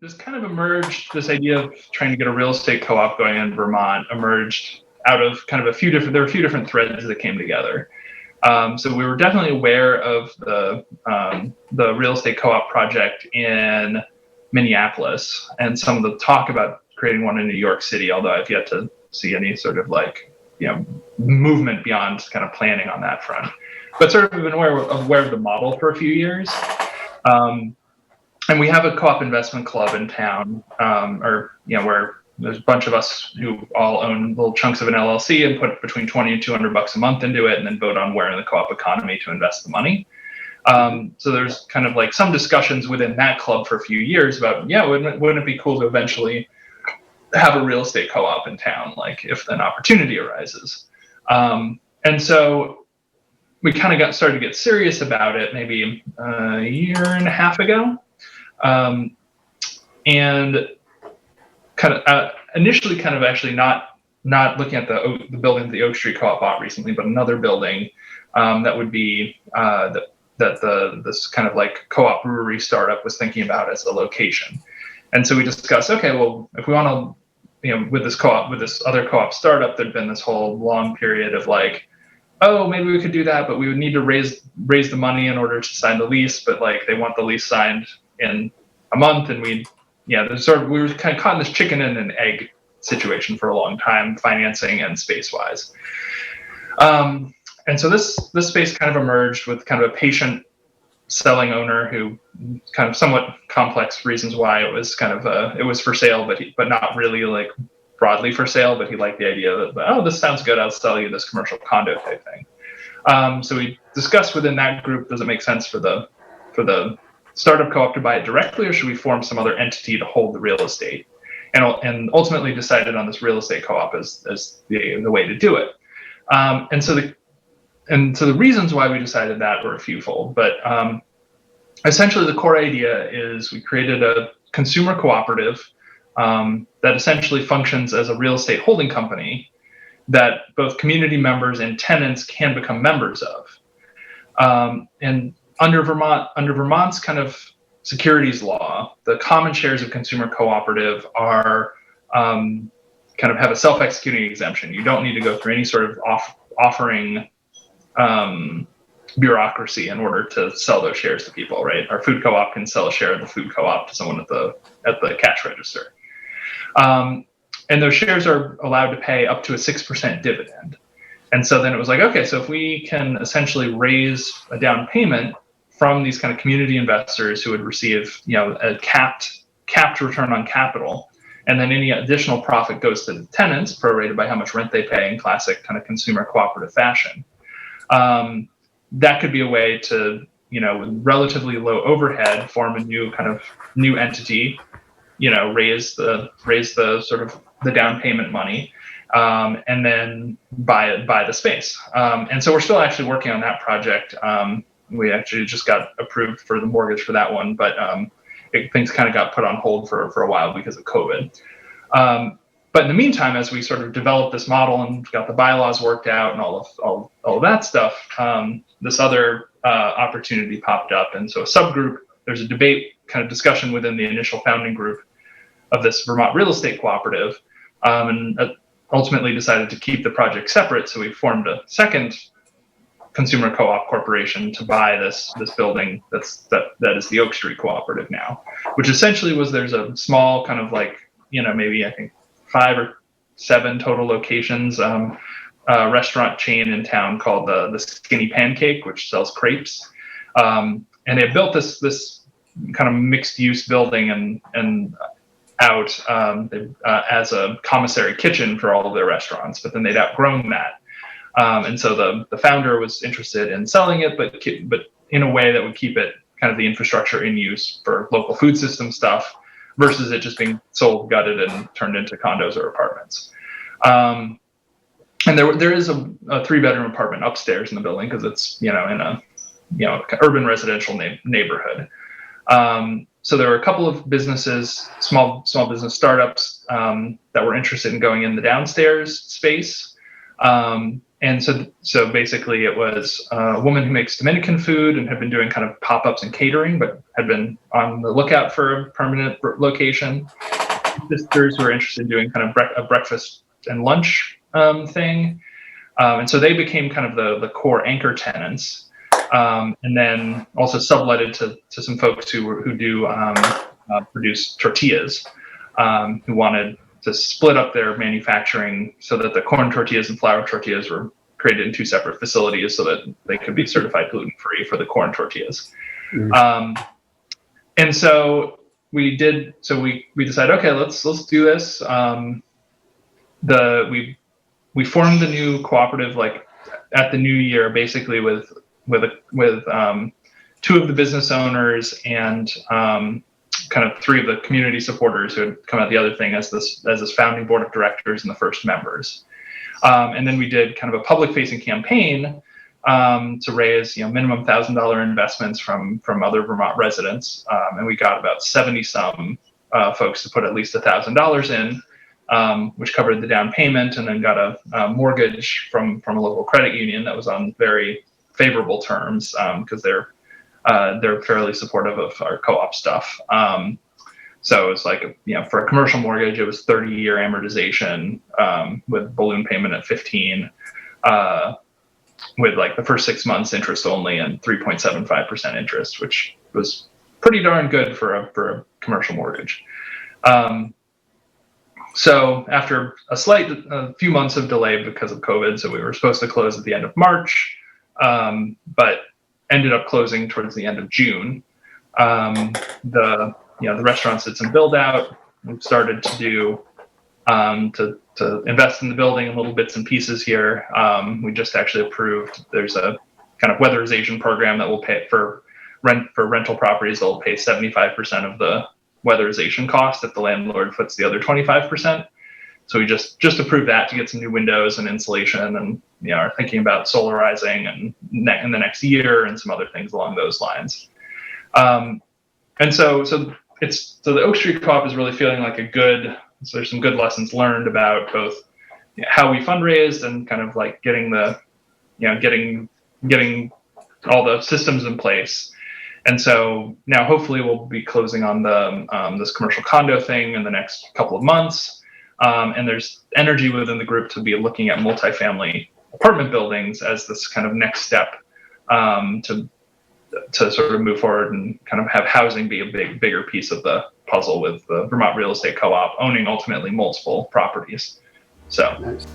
this kind of emerged, this idea of trying to get a real estate co-op going in Vermont emerged out of kind of there were a few different threads that came together. So we were definitely aware of the real estate co-op project in Minneapolis and some of the talk about creating one in New York City, although I've yet to see any sort of movement beyond kind of planning on that front. But sort of been aware of the model for a few years. And we have a co-op investment club in town, where there's a bunch of us who all own little chunks of an LLC and put between $20 and $200 a month into it, and then vote on where in the co-op economy to invest the money. So there's kind of like some discussions within that club for a few years about, wouldn't it be cool to eventually have a real estate co-op in town, like if an opportunity arises. And so we kind of started to get serious about it maybe a year and a half ago. And kind of initially kind of actually not looking at the building that the Oak Street Co-op bought recently, but another building that would be this kind of like co-op brewery startup was thinking about as a location. And so we discussed, okay, well, if we want to, with this other co-op startup, there'd been this whole long period of like, oh, maybe we could do that, but we would need to raise the money in order to sign the lease, but like they want the lease signed in a month, and we were kind of caught in this chicken and an egg situation for a long time, financing and space-wise. And so this space kind of emerged with kind of a patient selling owner who kind of somewhat complex reasons why it was kind of it was for sale, but not really like broadly for sale, but he liked the idea that, oh, this sounds good, I'll sell you this commercial condo type thing. So we discussed within that group, does it make sense for the startup co-op to buy it directly, or should we form some other entity to hold the real estate? And ultimately decided on this real estate co-op as the way to do it. And so the reasons why we decided that were a fewfold, but essentially the core idea is we created a consumer cooperative that essentially functions as a real estate holding company that both community members and tenants can become members of. And under Vermont's kind of securities law, the common shares of consumer cooperative are kind of have a self-executing exemption. You don't need to go through any sort of offering bureaucracy in order to sell those shares to people, right? Our food co-op can sell a share of the food co-op to someone at the cash register. And those shares are allowed to pay up to a 6% dividend. And so then it was like, okay, so if we can essentially raise a down payment from these kind of community investors who would receive, a capped return on capital, and then any additional profit goes to the tenants, prorated by how much rent they pay in classic kind of consumer cooperative fashion. That could be a way to, with relatively low overhead, form a new entity, raise the sort of the down payment money, and then buy the space. And so we're still actually working on that project. We actually just got approved for the mortgage for that one, but things kind of got put on hold for a while because of COVID. But in the meantime, as we sort of developed this model and got the bylaws worked out and all of that stuff, this other opportunity popped up. And so a subgroup, there's a debate kind of discussion within the initial founding group of this Vermont real estate cooperative, and ultimately decided to keep the project separate. So we formed a second consumer co-op corporation to buy this building that is the Oak Street Cooperative now, which essentially there's a small kind of like, maybe I think 5 or 7 total locations, restaurant chain in town called the Skinny Pancake, which sells crepes. And they built this kind of mixed use building and out as a commissary kitchen for all of their restaurants, but then they'd outgrown that. And so the founder was interested in selling it, but in a way that would keep it kind of the infrastructure in use for local food system stuff versus it just being sold, gutted, and turned into condos or apartments. And there is a 3-bedroom apartment upstairs in the building because it's, in a, urban residential neighborhood. So there were a couple of businesses, small business startups that were interested in going in the downstairs space. And so basically it was a woman who makes Dominican food and had been doing kind of pop-ups and catering, but had been on the lookout for a permanent location. Sisters who were interested in doing kind of a breakfast and lunch thing. And so they became kind of the core anchor tenants. And then also subletted to some folks who do produce tortillas, who wanted to split up their manufacturing so that the corn tortillas and flour tortillas were created in two separate facilities so that they could be certified gluten-free for the corn tortillas. And so we decided, okay, let's do this. We formed the new cooperative like at the new year, basically with two of the business owners and kind of three of the community supporters who had come out the other thing as this founding board of directors and the first members. And then we did kind of a public facing campaign to raise minimum $1,000 investments from other Vermont residents. And we got about 70 some folks to put at least $1,000 in, which covered the down payment, and then got a mortgage from a local credit union that was on very favorable terms because they're fairly supportive of our co-op stuff. So it's like, for a commercial mortgage, it was 30-year amortization with balloon payment at 15, with like the first 6 months interest only and 3.75% interest, which was pretty darn good for a commercial mortgage. So after a few months of delay because of COVID, so we were supposed to close at the end of March, but ended up closing towards the end of June. The restaurant sits in build out. We've started to do to invest in the building in little bits and pieces here. We just actually approved. There's a kind of weatherization program that will pay for rental properties. They'll pay 75% of the weatherization cost if the landlord foots the other 25%. So we just approved that to get some new windows and insulation, and are thinking about solarizing and in the next year and some other things along those lines. And so the Oak Street Co-op is really feeling like so there's some good lessons learned about both how we fundraised and kind of like getting all the systems in place. And so now hopefully we'll be closing on this commercial condo thing in the next couple of months. And there's energy within the group to be looking at multifamily apartment buildings as this kind of next step to sort of move forward and kind of have housing be a bigger piece of the puzzle, with the Vermont Real Estate Co-op owning ultimately multiple properties. So. Nice.